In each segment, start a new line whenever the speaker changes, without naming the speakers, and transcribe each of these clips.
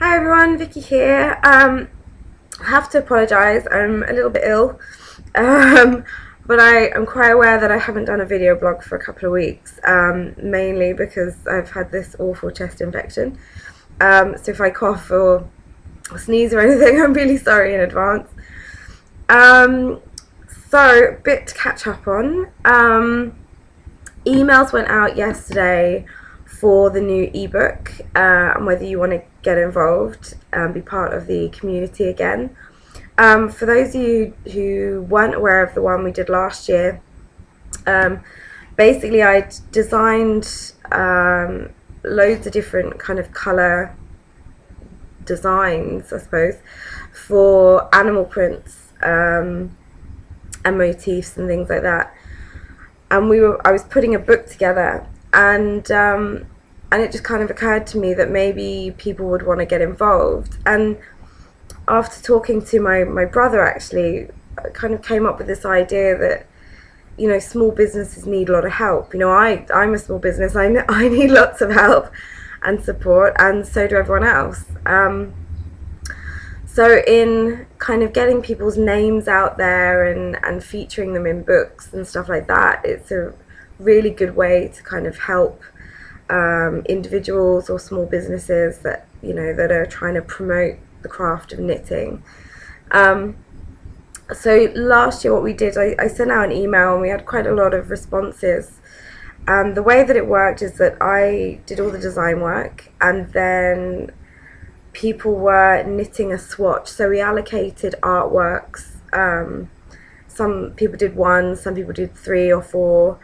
Hi everyone, Vicky here. I have to apologise, I'm a little bit ill, um, but I am quite aware that I haven't done a video blog for a couple of weeks, mainly because I've had this awful chest infection. So if I cough or sneeze or anything, I'm really sorry in advance. Um, so, a bit to catch up on. Emails went out yesterday for the new ebook and whether you want to get involved and be part of the community again. For those of you who weren't aware of the one we did last year, um, basically I designed loads of different kind of colour designs, I suppose, for animal prints and motifs and things like that. And I was putting a book together, and it just kind of occurred to me that maybe people would want to get involved. And after talking to my brother, actually, I kind of came up with this idea that, small businesses need a lot of help. I'm a small business. I need lots of help and support, and so do everyone else. So in kind of getting people's names out there and featuring them in books and stuff like that, it's a really good way to kind of help individuals or small businesses that are trying to promote the craft of knitting. So last year what we did, I sent out an email and we had quite a lot of responses. And the way that it worked is that I did all the design work, and then people were knitting a swatch. So we allocated artworks. Some people did one, some people did three or four.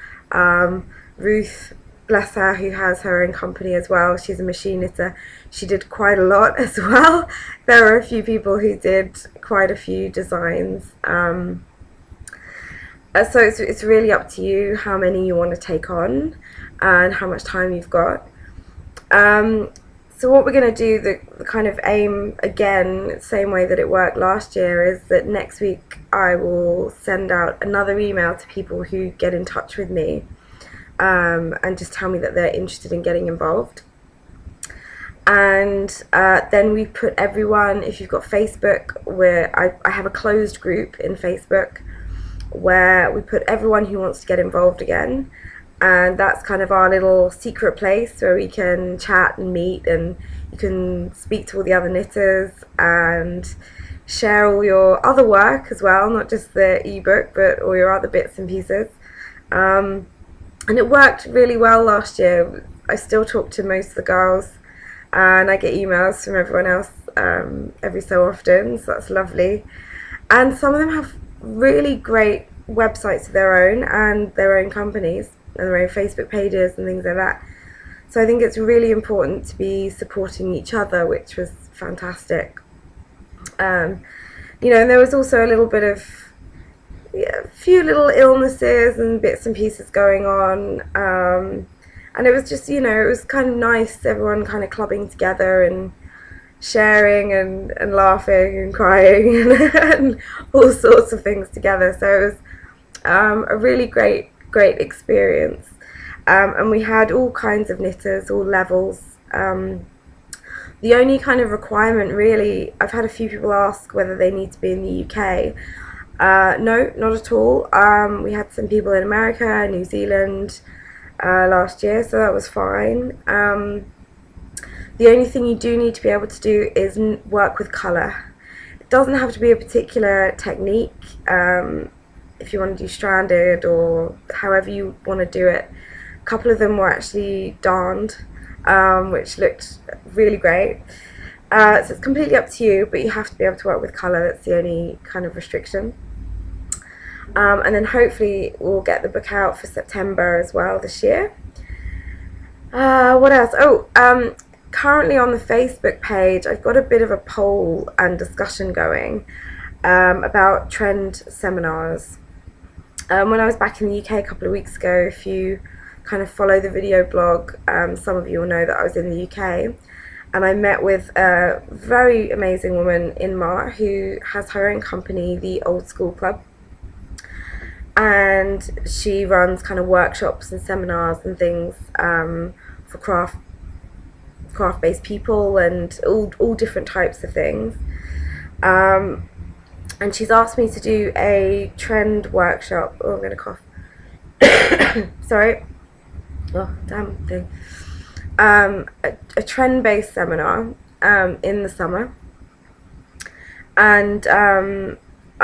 Ruth, bless her, who has her own company as well, she's a machine knitter, she did quite a lot as well. There were a few people who did quite a few designs. So it's really up to you how many you want to take on and how much time you've got. So what we're going to do, the kind of aim, again, same way that it worked last year, is that next week I will send out another email to people who get in touch with me and just tell me that they're interested in getting involved. And then we put everyone, if you've got Facebook, where I have a closed group in Facebook where we put everyone who wants to get involved again. And that's kind of our little secret place where we can chat and meet, and you can speak to all the other knitters and share all your other work as well, not just the ebook, but all your other bits and pieces. And it worked really well last year. I still talk to most of the girls, and I get emails from everyone else every so often, so that's lovely. And some of them have really great websites of their own and their own companies and their own Facebook pages and things like that. So I think it's really important to be supporting each other, which was fantastic. And there was also a little bit of a few little illnesses and bits and pieces going on, and it was just it was kind of nice, everyone kind of clubbing together and sharing and laughing and crying and all sorts of things together. So it was a really great experience, and we had all kinds of knitters, all levels. The only kind of requirement, really, I've had a few people ask whether they need to be in the UK. No, not at all. We had some people in America, New Zealand last year, so that was fine. The only thing you do need to be able to do is work with colour. It doesn't have to be a particular technique. If you want to do stranded or however you want to do it. A couple of them were actually darned, which looked really great. So it's completely up to you, but you have to be able to work with colour. That's the only kind of restriction. And then hopefully we'll get the book out for September as well this year. What else? Currently on the Facebook page, I've got a bit of a poll and discussion going about trend seminars. When I was back in the UK a couple of weeks ago, if you kind of follow the video blog, some of you will know that I was in the UK, and I met with a very amazing woman, Inmar, who has her own company, the Old School Club, and she runs kind of workshops and seminars and things for craft craft-based people and all different types of things. And she's asked me to do a trend workshop. Oh, I'm going to cough. Sorry. Oh, damn thing. A trend-based seminar in the summer. And I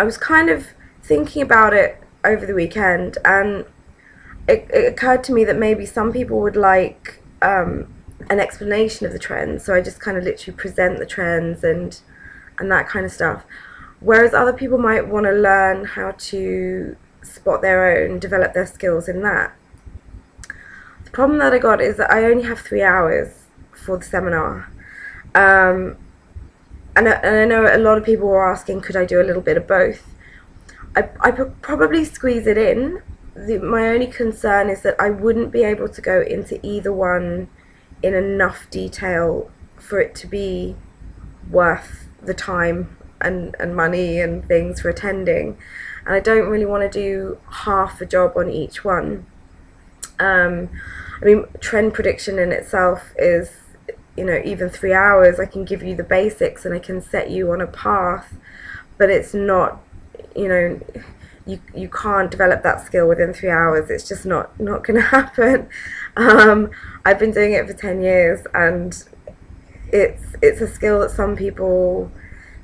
was kind of thinking about it over the weekend, and it occurred to me that maybe some people would like an explanation of the trends, so I just kind of literally present the trends and that kind of stuff, whereas other people might want to learn how to spot their own, develop their skills in that. The problem that I got is that I only have 3 hours for the seminar, and I know a lot of people were asking, could I do a little bit of both? I could probably squeeze it in. My only concern is that I wouldn't be able to go into either one in enough detail for it to be worth the time and money and things for attending. And I don't really want to do half a job on each one. I mean, trend prediction in itself is, you know, even 3 hours. I can give you the basics and I can set you on a path, but it's not, you know, you can't develop that skill within 3 hours. It's just not going to happen. I've been doing it for 10 years, and it's a skill that some people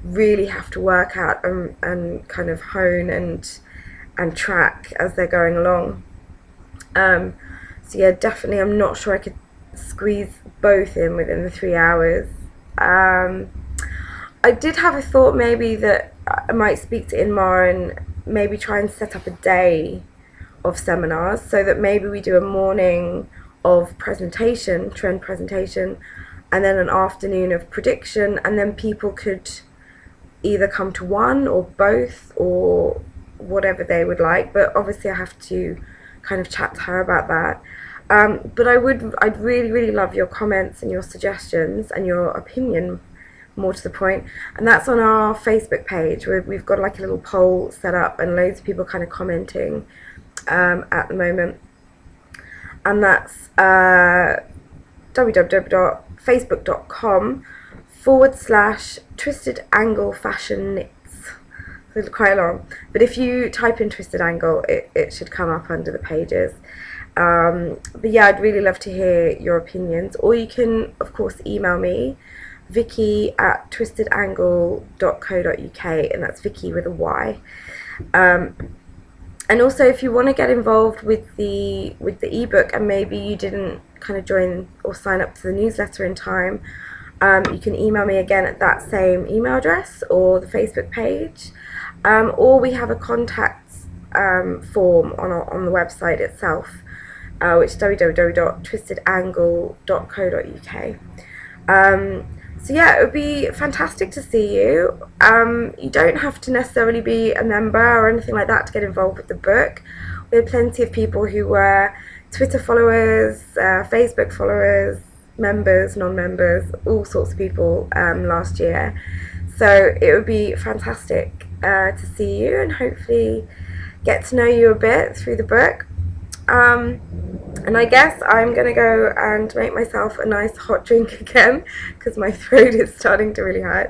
really have to work at and kind of hone and track as they're going along. So yeah, definitely I'm not sure I could squeeze both in within the 3 hours. I did have a thought maybe that I might speak to Inmar and maybe try and set up a day of seminars, so that maybe we do a morning of presentation, trend presentation, and then an afternoon of prediction, and then people could either come to one or both or whatever they would like. But obviously I have to kind of chat to her about that. But I'd really love your comments and your suggestions and your opinion, more to the point, and that's on our Facebook page, where we've got like a little poll set up and loads of people kind of commenting at the moment, and that's www.facebook.com/Twisted Angle Fashion Knits. It's quite long, but if you type in Twisted Angle, it should come up under the pages. But yeah, I'd really love to hear your opinions, or you can of course email me, vicky@twistedangle.co.uk, and that's Vicky with a Y. And also, if you want to get involved with the ebook, and maybe you didn't kind of join or sign up to the newsletter in time, you can email me again at that same email address or the Facebook page, or we have a contact form on the website itself, which is www.twistedangle.co.uk. So yeah, it would be fantastic to see you. You don't have to necessarily be a member or anything like that to get involved with the book. We had plenty of people who were Twitter followers, Facebook followers, members, non-members, all sorts of people last year. So it would be fantastic to see you and hopefully get to know you a bit through the book. And I guess I'm going to go and make myself a nice hot drink again, because my throat is starting to really hurt.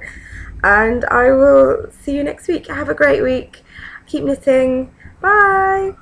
And I will see you next week. Have a great week. Keep knitting. Bye.